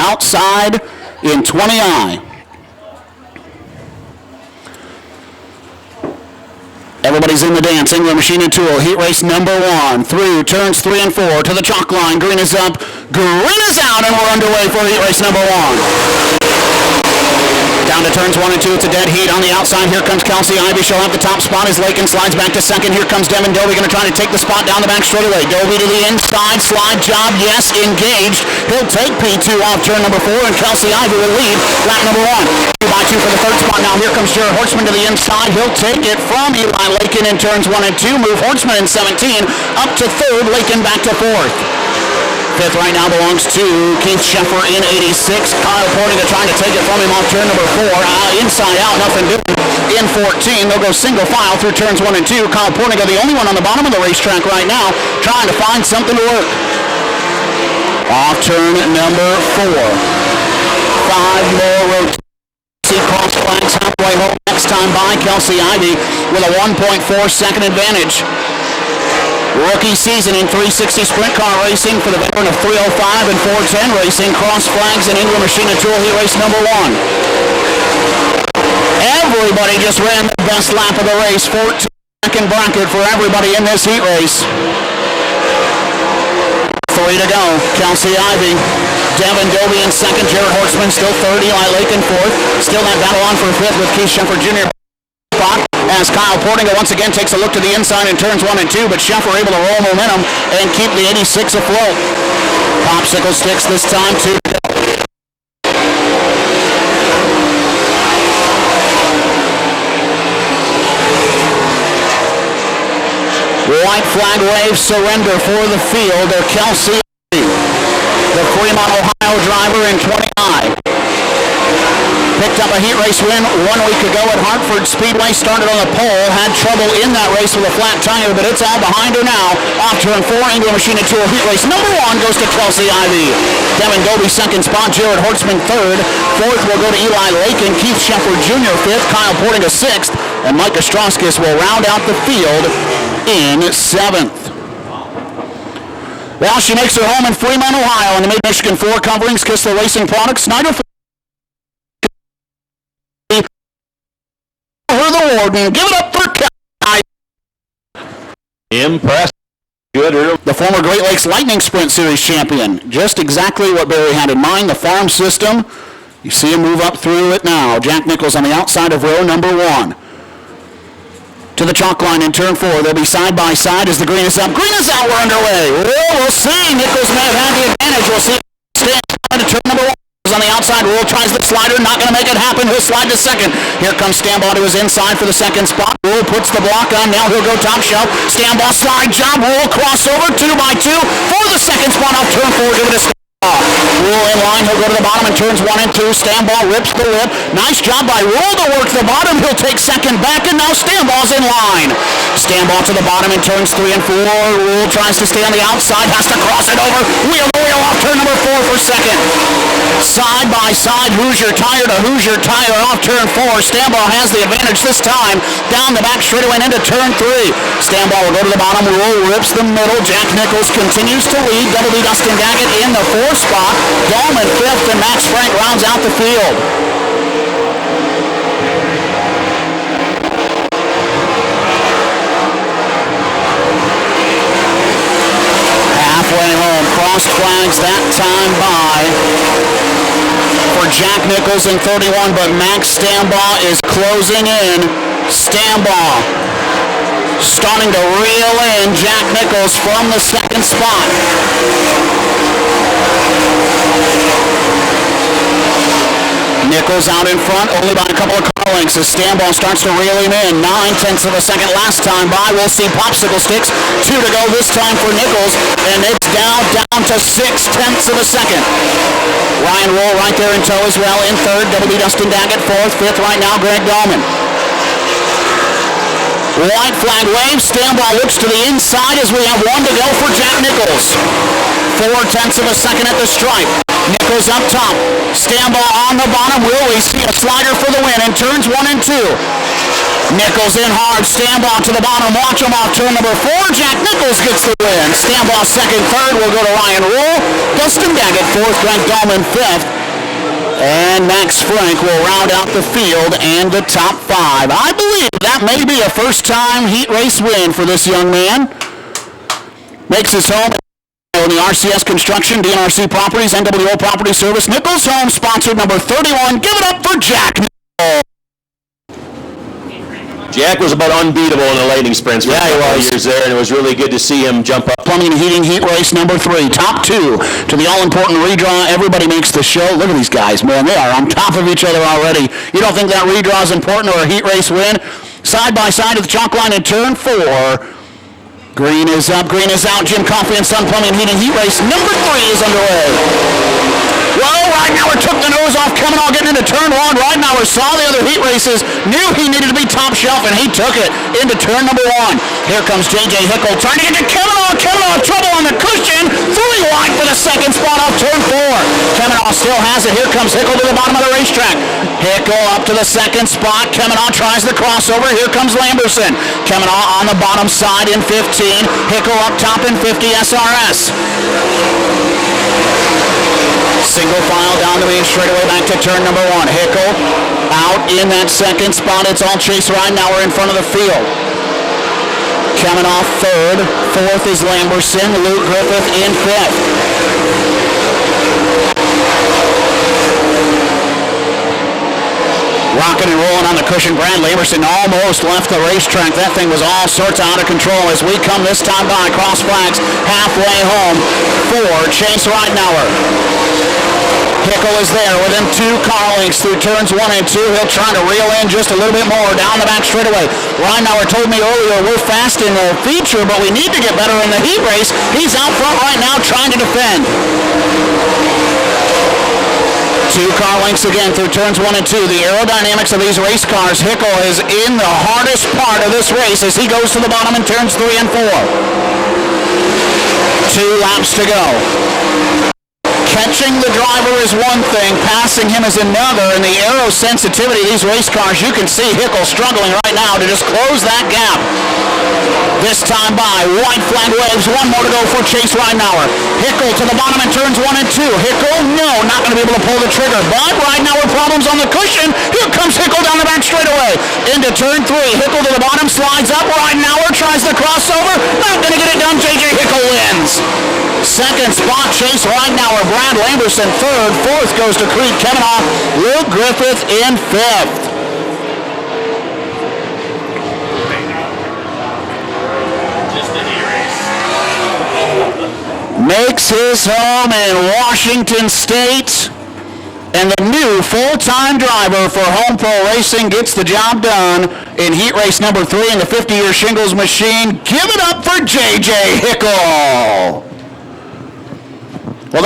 outside in 20I. Everybody's in the dance. Ingram Machine and Tool, heat race number 1, through turns 3 and 4 to the chalk line. Green is up, green is out, and we're underway for heat race number 1. Down to turns 1 and 2, it's a dead heat on the outside. Here comes Kelsey Ivy. She'll have the top spot as Lakin slides back to second. Here comes Devin Dobie, going to try to take the spot down the back straightaway. Dobie to the inside, slide job, yes, engaged. He'll take P2 off turn number 4, and Kelsey Ivy will lead lap number 1. 2 by 2 for the third spot. Now here comes Jared Hortzman to the inside. He'll take it from Eli Lakin in turns 1 and 2. Move Hortzman in 17 up to third. Lakin back to fourth. Fifth right now belongs to Keith Sheffer in 86. Kyle Portiga trying to take it from him off turn number 4. Inside out, nothing doing. In 14, they'll go single file through turns 1 and 2. Kyle Portiga, the only one on the bottom of the racetrack right now, trying to find something to work. Off turn number 4. 5 more rotations. Cross flags halfway home next time by Kelsey Ivy with a 1.4 second advantage. Rookie season in 360 sprint car racing for the veteran of 305 and 410 racing. Cross flags and Ingram Machine and Tool heat race number 1. Everybody just ran the best lap of the race. 14-second bracket for everybody in this heat race. 3 to go. Kelsey Ivy, Devin Dobie in second. Jared Hortzman still third. Eli Lakin fourth. Still that battle on for fifth with Keith Sheffer Jr. spot. As Kyle Portiga once again takes a look to the inside in turns 1 and 2, but Sheffer able to roll momentum and keep the 86 afloat. Popsicle sticks this time too. White flag wave surrender for the field of Kelsey, the Fremont, Ohio driver in 20I. Picked up a heat race win 1 week ago at Hartford Speedway. Started on the pole, had trouble in that race with a flat tire, but it's all behind her now. Off turn 4, Ingram Machine and Tool heat race number 1 goes to Kelsey Ivy. Devin Dobie second spot, Jared Hortzman third. Fourth will go to Eli Lakin, Keith Sheffer Jr. fifth, Kyle Portiga sixth, and Micah Strauskis will round out the field in 7th. Well, she makes her home in Fremont, Ohio, in the Mid-Michigan 4 coverings, Kistler Racing Products. Snyder for the Warden. Give it up for Kelsey. Impressive. Good. The former Great Lakes Lightning Sprint Series champion. Just exactly what Barry had in mind, the farm system. You see him move up through it now. Jack Nichols on the outside of row number 1. To the chalk line in turn 4. They'll be side by side as the green is up. Green is out. We're underway. We'll see. Nichols may have had the advantage. We'll see. Stand to turn number 1. On the outside, Rule tries the slider, not going to make it happen. He'll slide to second. Here comes Stambaugh to his inside for the second spot. Rule puts the block on. Now he'll go top shelf. Stambaugh slide job. Rule crossover 2 by 2 for the second spot off turn 4. Give it a Rule in line. He'll go to the bottom in turns 1 and 2. Stambaugh rips the lip. Nice job by Rule to work the bottom. He'll take second back, and now Stambaugh's in line. Stambaugh to the bottom in turns 3 and 4. Rule tries to stay on the outside. Has to cross it over. Wheel to wheel off turn number 4 for second. Side by side, Hoosier tire to Hoosier tire off turn 4. Stambaugh has the advantage this time. Down the back straightaway and into turn 3. Stambaugh will go to the bottom. Rule rips the middle. Jack Nichols continues to lead. Double D Dustin Daggett in the 4th spot. Dolman 5th, and Max Frank rounds out the field. Halfway home, cross flags that time by for Jack Nichols in 31, but Max Stambaugh is closing in. Stambaugh starting to reel in Jack Nichols from the second spot. Nichols out in front, only by a couple of car lengths as Stambaugh starts to reel him in. 9/10 of a second last time by. We'll see popsicle sticks. 2 to go this time for Nichols, and it's down to 6/10 of a second. Ryan Roll right there in tow as well in third. Double D Dustin Daggett fourth. Fifth right now, Greg Dahlman. White flag wave. Stambaugh looks to the inside as we have 1 to go for Jack Nichols. 4/10 of a second at the stripe. Nichols up top. Stambaugh on the bottom. Will we see a slider for the win in turns 1 and 2? Nichols in hard, Stambaugh to the bottom, watch him off turn number 4. Jack Nichols gets the win. Stambaugh second, third will go to Ryan Rule. Dustin Daggett fourth, Greg Dahlman fifth. And Max Frank will round out the field and the top 5. I believe that may be a first-time heat race win for this young man. Makes his home in the RCS Construction, DNRC Properties, NWO Property Service. Nichols Home, sponsored number 31. Give it up for Jack Nichols. Jack was about unbeatable in the lightning sprints for a couple years there, and it was really good to see him jump up. Plumbing and Heating Heat Race number 3, top 2 to the all-important redraw. Everybody makes the show. Look at these guys, man. They are on top of each other already. You don't think that redraw is important or a heat race win? Side by side at the chalk line in turn 4. Green is up, green is out. Jim Coffey and Son Plumbing and Heating Heat Race number 3 is underway. Well, Ridenauer took the nose off Kemenall getting into turn 1. Ridenauer saw the other heat races, knew he needed to be top shelf, and he took it into turn number 1. Here comes J.J. Hickle trying to get to Kemenall. Kemenall trouble on the cushion. 3 wide for the second spot off turn 4. Kemenall still has it. Here comes Hickle to the bottom of the racetrack. Hickle up to the second spot. Kemenall tries the crossover. Here comes Lamberson. Kemenall on the bottom side in 15. Hickle up top in 50 SRS. Single file down the main straightaway back to turn number 1. Hickle out in that second spot. It's all Chase Ridenauer in front of the field. Kemenall third. Fourth is Lamberson. Luke Griffith in fifth. Rocking and rolling on the cushion. Brad Lamberson almost left the racetrack. That thing was all sorts out of control as we come this time by. Cross flags halfway home for Chase Ridenauer. Hickle is there within 2 car lengths through turns 1 and 2. He'll try to reel in just a little bit more down the back straightaway. Ridenauer told me earlier we're fast in the feature, but we need to get better in the heat race. He's out front right now trying to defend. 2 car lengths again through turns 1 and 2. The aerodynamics of these race cars. Hickle is in the hardest part of this race as he goes to the bottom in turns 3 and 4. 2 laps to go. Catching the driver is one thing, passing him is another, and the aero sensitivity of these race cars, you can see Hickle struggling right now to just close that gap. This time by, white flag waves, 1 more to go for Chase Ridenauer. Hickle to the bottom in turns 1 and 2. Hickle, no, not going to be able to pull the trigger, but Ridenauer problems on the cushion. Here comes Hickle down the back straightaway. Into turn 3, Hickle to the bottom, slides up. Ridenauer tries the crossover, not going to get it done. J.J. Hickle wins. Second spot, Chase Ridenauer. Brad Lamberson third. Fourth goes to Creed Kemenall. Luke Griffith in fifth. Makes his home in Washington State. And the new full-time driver for Home Pro Racing gets the job done in heat race number 3 in the 50-year shingles machine. Give it up for J.J. Hickle. Well,